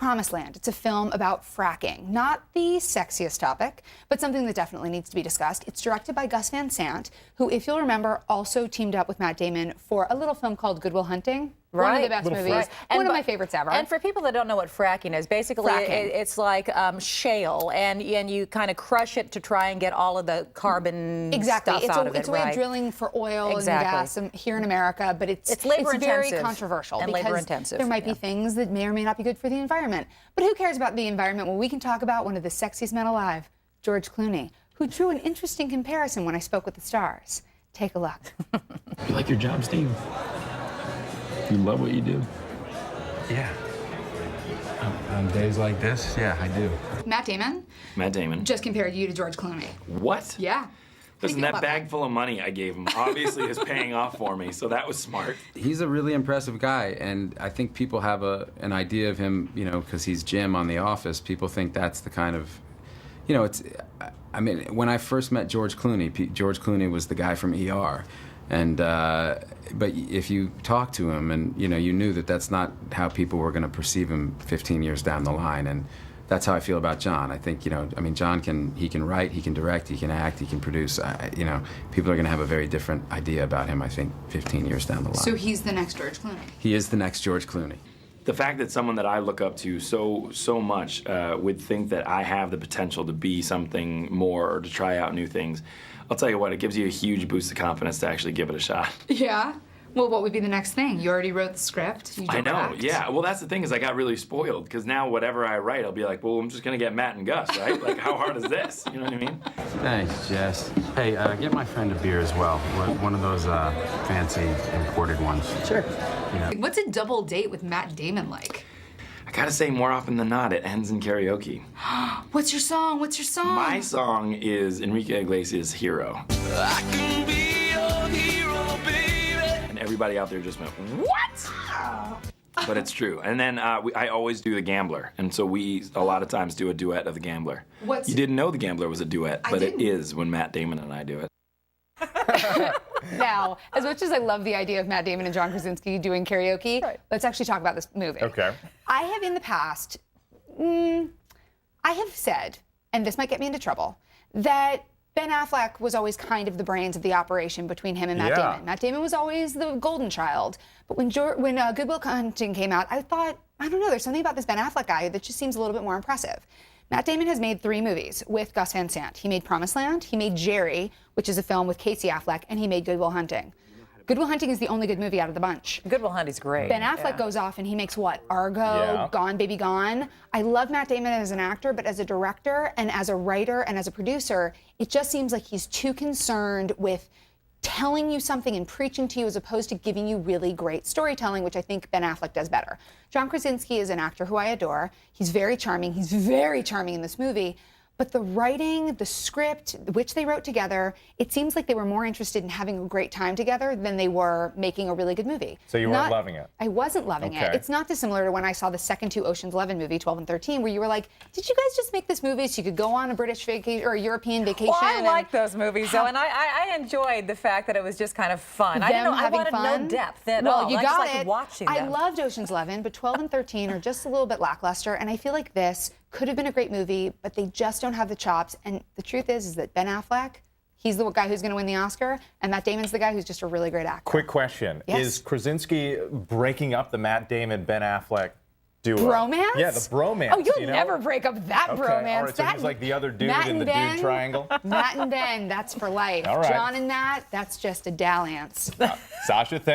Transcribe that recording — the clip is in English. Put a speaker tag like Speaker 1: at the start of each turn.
Speaker 1: Promised Land. It's a film about fracking. Not the sexiest topic, but something that definitely needs to be discussed. It's directed by Gus Van Sant, who, if you'll remember, also teamed up with Matt Damon for a little film called Good Will Hunting.
Speaker 2: Right.
Speaker 1: One of the best movies.
Speaker 2: Right.
Speaker 1: One of my favorites ever.
Speaker 2: And for people that don't know what fracking is, basically it's like shale, and you kind of crush it to try and get all of the carbon stuff out of it.
Speaker 1: It's a way of drilling for oil and gas here in America, but it's very controversial
Speaker 2: and
Speaker 1: because
Speaker 2: labor-intensive.
Speaker 1: there might be things that may or may not be good for the environment. But who cares about the environment when we can talk about one of the sexiest men alive, George Clooney, who drew an interesting comparison when I spoke with the stars. Take a look.
Speaker 3: You like your job, Steve? You love what you do?
Speaker 4: Yeah. On days like this, yeah, I do.
Speaker 1: Matt Damon?
Speaker 3: Matt Damon.
Speaker 1: Just compared you to George Clooney.
Speaker 3: What?
Speaker 1: Yeah.
Speaker 3: Listen, that bag full of money I gave him obviously is paying off for me, so that was smart.
Speaker 4: He's a really impressive guy, and I think people have an idea of him, you know, because he's Jim on The Office. People think that's the kind of, you know, I mean, when I first met George Clooney, George Clooney was the guy from ER. And but if you talk to him, and you know, you knew that that's not how people were going to perceive him 15 years down the line, and that's how I feel about John. I think, you know, I mean, John can write, he can direct, he can act, he can produce. You know, people are going to have a very different idea about him, I think, 15 years down the line.
Speaker 1: So he's the next George Clooney.
Speaker 4: He is the next George Clooney.
Speaker 3: The fact that someone that I look up to so much would think that I have the potential to be something more or to try out new things, I'll tell you what, it gives you a huge boost of confidence to actually give it a shot.
Speaker 1: Yeah? Well, what would be the next thing? You already wrote the script.
Speaker 3: I know, yeah. Well, that's the thing is I got really spoiled because now whatever I write, I'll be like, well, I'm just going to get Matt and Gus, right? Like, how hard is this? You know what I mean?
Speaker 4: Thanks, Jess. Hey, get my friend a beer as well. One of those fancy imported ones.
Speaker 1: Sure.
Speaker 4: You know.
Speaker 1: What's a double date with Matt Damon like?
Speaker 3: I gotta say, more often than not, it ends in karaoke.
Speaker 1: What's your song? What's your song?
Speaker 3: My song is Enrique Iglesias' Hero. I can be your hero, baby. And everybody out there just went, what? But it's true. And then I always do The Gambler. And so we, a lot of times, do a duet of The Gambler. You didn't know The Gambler was a duet, but it is when Matt Damon and I do it.
Speaker 1: Now, as much as I love the idea of Matt Damon and John Krasinski doing karaoke, let's actually talk about this movie.
Speaker 5: Okay.
Speaker 1: I have in the past, I have said, and this might get me into trouble, that Ben Affleck was always kind of the brains of the operation between him and Matt Damon. Matt Damon was always the golden child. But when Good Will Hunting came out, I thought, I don't know, there's something about this Ben Affleck guy that just seems a little bit more impressive. Matt Damon has made 3 movies with Gus Van Sant. He made Promised Land, he made Jerry, which is a film with Casey Affleck, and he made Good Will Hunting. Good Will Hunting is the only good movie out of the bunch.
Speaker 2: Good Will Hunting's great.
Speaker 1: Ben Affleck goes off and he makes what? Argo, Gone Baby Gone. I love Matt Damon as an actor, but as a director and as a writer and as a producer, it just seems like he's too concerned with telling you something and preaching to you as opposed to giving you really great storytelling, which I think Ben Affleck does better. John Krasinski is an actor who I adore. He's very charming. He's very charming in this movie. But the writing, the script, which they wrote together, it seems like they were more interested in having a great time together than they were making a really good movie.
Speaker 5: So you weren't loving it?
Speaker 1: I wasn't loving it. It's not dissimilar to when I saw the second 2 Ocean's 11 movie, 12 and 13, where you were like, did you guys just make this movie so you could go on a British vacation or a European vacation?
Speaker 2: Well, I like those movies, though, and I enjoyed the fact that it was just kind of fun. I didn't know, I wanted no depth at all.
Speaker 1: You got it.
Speaker 2: Watching them.
Speaker 1: I loved Ocean's 11, but 12 and 13 are just a little bit lackluster, and I feel like this could have been a great movie, but they just don't have the chops. And the truth is that Ben Affleck, he's the guy who's going to win the Oscar, and Matt Damon's the guy who's just a really great actor.
Speaker 5: Quick question.
Speaker 1: Yes?
Speaker 5: Is Krasinski breaking up the Matt Damon-Ben Affleck duo?
Speaker 1: Bromance?
Speaker 5: Yeah, the bromance.
Speaker 1: Oh, you'll never break up that bromance.
Speaker 5: All right, so he's like the other dude in the dude triangle?
Speaker 1: Matt and Ben, that's for life.
Speaker 5: All right.
Speaker 1: John and Matt, that's just a dalliance.
Speaker 5: Sasha, thank you.